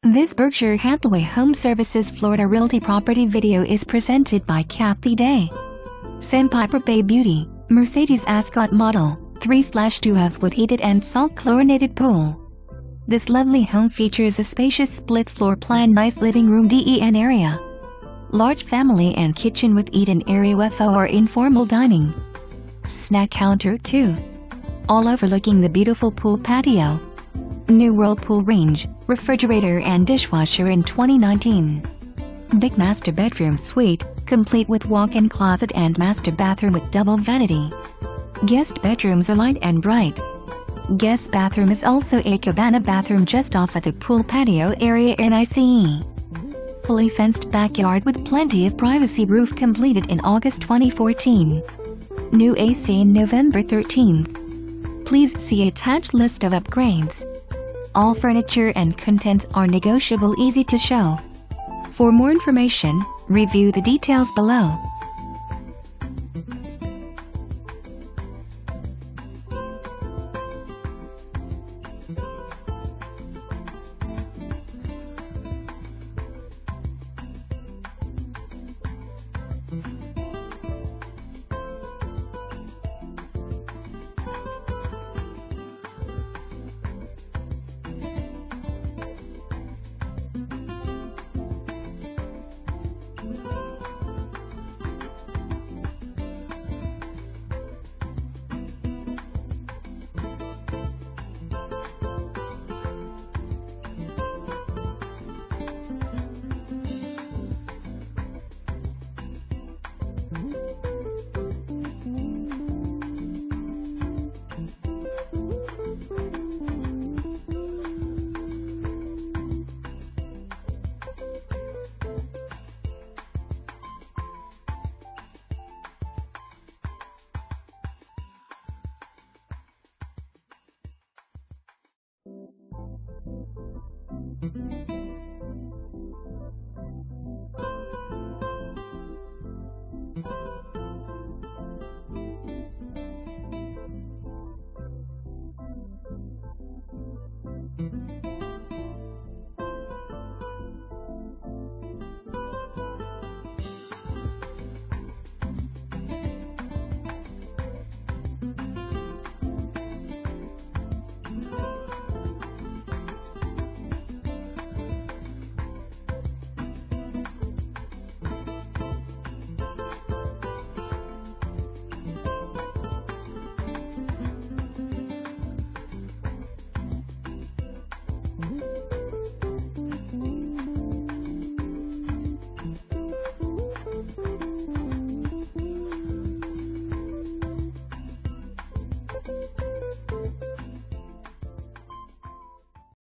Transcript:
This Berkshire Hathaway HomeServices Florida Realty property video is presented by Kathy Day. SANDPIPER Bay Beauty, Mercedes ASCOT model, 3/2 house with heated and salt chlorinated pool. This lovely home features a spacious split floor plan, nice living room den area, large family and kitchen with eat-in area with or informal dining, snack counter too, all overlooking the beautiful pool patio. New whirlpool range, refrigerator and dishwasher in 2019. Big master bedroom suite, complete with walk-in closet and master bathroom with double vanity. Guest bedrooms are light and bright. Guest bathroom is also a cabana bathroom just off at the pool patio area in ICE. Fully fenced backyard with plenty of privacy, roof completed in August 2014. New AC in November 13th. Please see attached list of upgrades. All furniture and contents are negotiable, easy to show. For more information, review the details below.